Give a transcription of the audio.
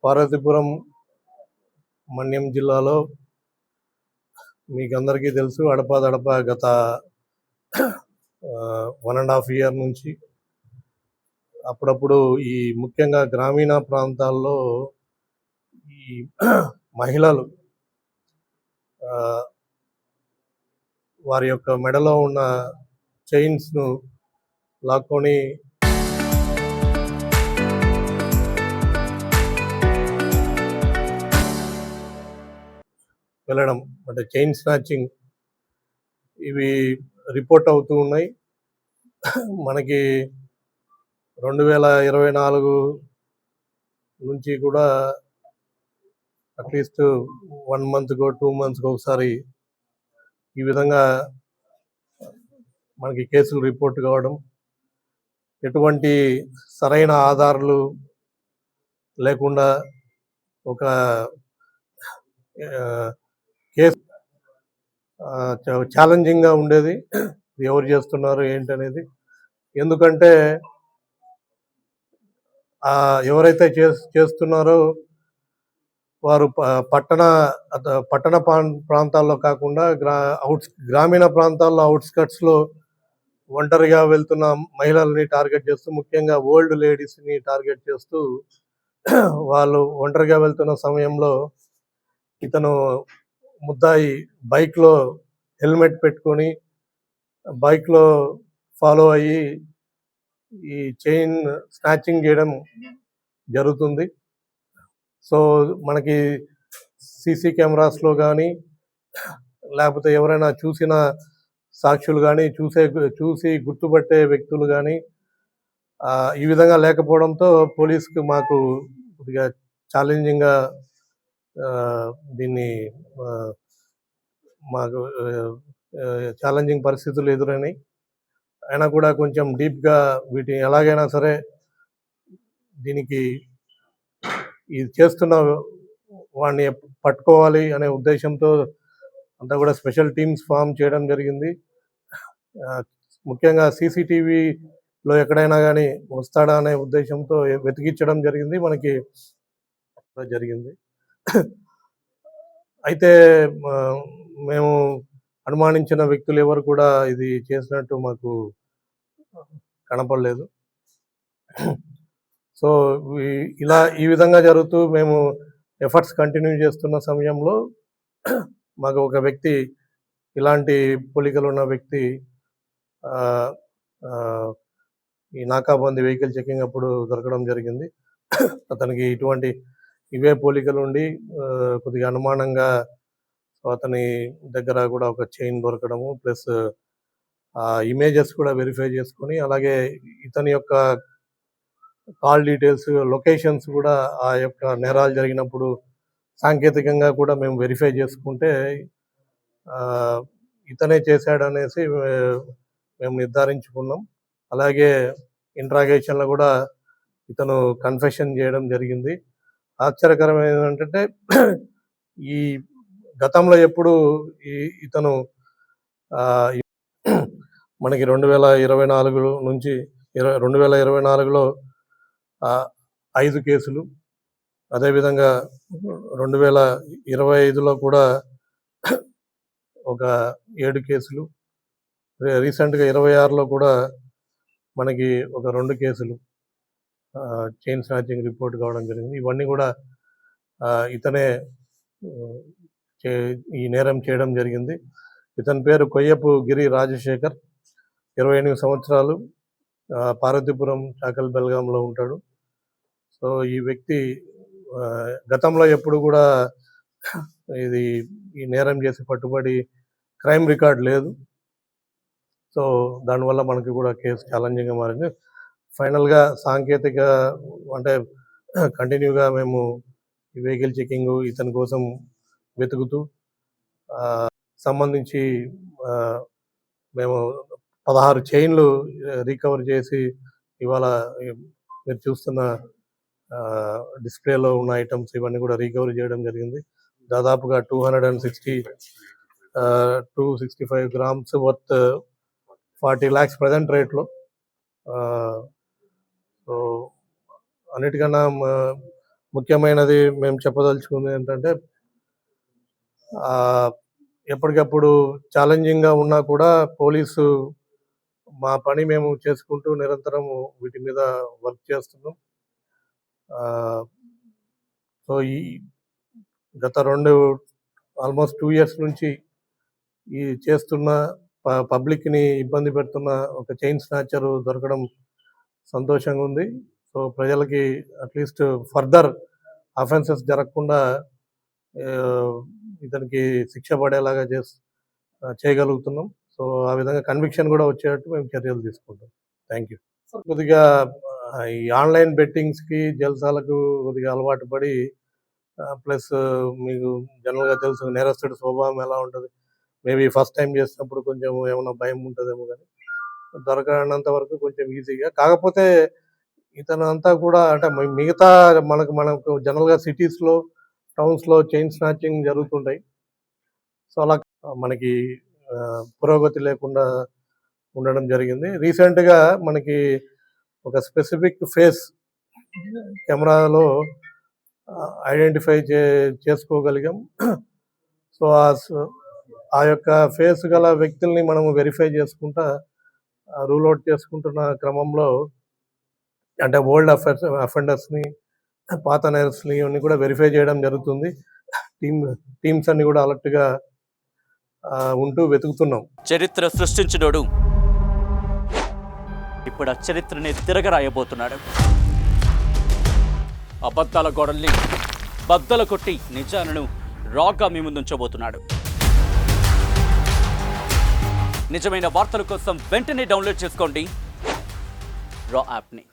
పార్వతీపురం మన్యం జిల్లాలో మీకందరికీ తెలుసు అడపాదడపా గత 1.5 ఇయర్ నుంచి అప్పుడప్పుడు ఈ ముఖ్యంగా గ్రామీణ ప్రాంతాల్లో ఈ మహిళలు వారి యొక్క మెడలో ఉన్న చైన్స్ను లాక్కొని వెళ్ళడం అంటే చైన్ స్నాచింగ్ ఇవి రిపోర్ట్ అవుతూ ఉన్నాయి. మనకి 2024 నుంచి కూడా అట్లీస్ట్ 1 మంత్కో 2 మంత్స్కి ఒకసారి ఈ విధంగా మనకి కేసులు రిపోర్ట్ కావడం, ఎటువంటి సరైన ఆధారాలు లేకుండా ఒక కేసు ఛాలెంజింగ్గా ఉండేది. ఎవరు చేస్తున్నారు ఏంటనేది, ఎందుకంటే ఎవరైతే చేస్తున్నారో వారు పట్టణ ప్రాంతాల్లో కాకుండా గ్రామీణ ప్రాంతాల్లో అవుట్స్కట్స్లో ఒంటరిగా వెళ్తున్న మహిళల్ని టార్గెట్ చేస్తూ, ముఖ్యంగా ఓల్డ్ లేడీస్ని టార్గెట్ చేస్తూ వాళ్ళు ఒంటరిగా వెళ్తున్న సమయంలో ఇతను ముద్దాయి బైక్లో హెల్మెట్ పెట్టుకొని బైక్లో ఫాలో అయ్యి ఈ చైన్ స్నాచింగ్ చేయడం జరుగుతుంది. సో మనకి సీసీ కెమెరాస్లో కానీ లేకపోతే ఎవరైనా చూసిన సాక్షులు కానీ చూసి గుర్తుపట్టే వ్యక్తులు కానీ ఈ విధంగా లేకపోవడంతో పోలీస్కి మాకు కొద్దిగా ఛాలెంజింగ్గా దీన్ని మాకు ఛాలెంజింగ్ పరిస్థితులు ఎదురైనాయి. అయినా కూడా కొంచెం డీప్గా వీటిని ఎలాగైనా సరే దీనికి ఇది చేస్తున్న వాడిని పట్టుకోవాలి అనే ఉద్దేశంతో అంతా కూడా స్పెషల్ టీమ్స్ ఫామ్ చేయడం జరిగింది. ముఖ్యంగా సీసీటీవీలో ఎక్కడైనా కానీ వస్తాడా అనే ఉద్దేశంతో వెతికించడం జరిగింది. మనకి జరిగింది. అయితే మేము అనుమానించిన వ్యక్తులు ఎవరు కూడా ఇది చేసినట్టు మాకు కనపడలేదు. సో ఈ విధంగా జరుగుతూ మేము ఎఫర్ట్స్ కంటిన్యూ చేస్తున్న సమయంలో మాకు ఒక వ్యక్తి, ఇలాంటి పోలికలు ఉన్న వ్యక్తి ఈ నాకాబందీ వెహికల్ చెకింగ్ అప్పుడు దొరకడం జరిగింది. అతనికి ఇవే పోలికలు ఉండి కొద్దిగా అనుమానంగా అతని దగ్గర కూడా ఒక చైన్ దొరకడము, ప్లస్ ఇమేజెస్ కూడా వెరిఫై చేసుకొని, అలాగే ఇతని యొక్క కాల్ డీటెయిల్స్, లొకేషన్స్ కూడా ఆ యొక్క నేరాలు జరిగినప్పుడు సాంకేతికంగా కూడా మేము వెరిఫై చేసుకుంటే ఇతనే చేశాడనేసి మేము నిర్ధారించుకున్నాం. అలాగే ఇంట్రాగేషన్లో కూడా ఇతను కన్ఫెషన్ చేయడం జరిగింది. ఆశ్చర్యకరమైన ఏంటంటే ఈ గతంలో ఎప్పుడు ఇతను మనకి 2024 నుంచి 2024లో 5 కేసులు, అదేవిధంగా 2025లో కూడా ఒక 7 కేసులు, రీసెంట్గా 26లో కూడా మనకి ఒక 2 కేసులు చైన్ స్నాచింగ్ రిపోర్ట్ కావడం జరిగింది. ఇవన్నీ కూడా ఇతనే ఈ నేరం చేయడం జరిగింది. ఇతని పేరు కొయ్యపు గిరి రాజశేఖర్, 28 సంవత్సరాలు, పార్వతీపురం చాకల్ బెల్గాంలో ఉంటాడు. సో ఈ వ్యక్తి గతంలో ఎప్పుడు కూడా ఈ నేరం చేసి పట్టుబడి క్రైమ్ రికార్డ్ లేదు. సో దానివల్ల మనకి కూడా కేసు ఛాలెంజింగ్గా మారింది. ఫైనల్గా సాంకేతిక అంటే కంటిన్యూగా మేము ఈ వెహికల్ చెకింగ్ ఇతని కోసం వెతుకుతూ సంబంధించి మేము 16 చైన్లు రికవర్ చేసి ఇవాళ మీరు చూస్తున్న డిస్ప్లేలో ఉన్న ఐటమ్స్ ఇవన్నీ కూడా రికవరీ చేయడం జరిగింది. దాదాపుగా 265 గ్రామ్స్ వర్త్ 40 lakhs ప్రజెంట్ రేట్లో. సో అన్నిటికన్నా ముఖ్యమైనది మేము చెప్పదలుచుకుంది ఏంటంటే ఎప్పటికప్పుడు ఛాలెంజింగ్గా ఉన్నా కూడా పోలీసు మా పని మేము చేసుకుంటూ నిరంతరం వీటి మీద వర్క్ చేస్తున్నాం. సో ఈ గత ఆల్మోస్ట్ 2 ఇయర్స్ నుంచి ఈ చేస్తున్న పబ్లిక్ని ఇబ్బంది పెడుతున్న ఒక చైన్ స్నాచర్ దొరకడం సంతోషంగా ఉంది. సో ప్రజలకి అట్లీస్ట్ ఫర్దర్ అఫెన్సెస్ జరగకుండా ఇతనికి శిక్ష పడేలాగా చేయగలుగుతున్నాం. సో ఆ విధంగా కన్విక్షన్ కూడా వచ్చేటట్టు మేము చర్యలు తీసుకుంటాం. Thank you. కొద్దిగా ఈ ఆన్లైన్ బెట్టింగ్స్కి జల్సాలకు కొద్దిగా అలవాటు పడి ప్లస్ మీకు జనరల్గా తెలుసు నేరస్తుడి స్వభావం ఎలా ఉంటుంది. మేబీ ఫస్ట్ టైం చేసినప్పుడు కొంచెం ఏమైనా భయం ఉంటుందేమో, కానీ దొరకనంత వరకు కొంచెం ఈజీగా. కాకపోతే ఇతను అంతా కూడా అంటే మిగతా మనకు జనరల్గా సిటీస్లో టౌన్స్లో చైన్ స్నాచింగ్ జరుగుతుంటాయి. సో అలా మనకి పురోగతి లేకుండా ఉండడం జరిగింది. రీసెంట్గా మనకి ఒక స్పెసిఫిక్ ఫేస్ కెమెరాలో ఐడెంటిఫై చేసుకోగలిగాం. సో ఆ యొక్క ఫేస్ గల వ్యక్తుల్ని మనము వెరిఫై చేసుకుంటా రూల్ అవుట్ చేసుకుంటున్న క్రమంలో అంటే ఓల్డ్ అఫెండర్స్ని, పాత నేరస్తుని ఇవన్నీ కూడా వెరిఫై చేయడం జరుగుతుంది. టీమ్స్ అన్ని కూడా అలర్ట్గా ఉంటూ వెతుకుతున్నాం. చరిత్ర సృష్టించినోడు ఇప్పుడు ఆ చరిత్రని తిరగరాయబోతున్నాడు. అబద్ధాల గోడల్ని బద్దలు కొట్టి నిజాలను రాగా మీ ముందుంచబోతున్నాడు. నిజమైన వార్తల కోసం వెంటనే డౌన్లోడ్ చేసుకోండి రా యాప్ని.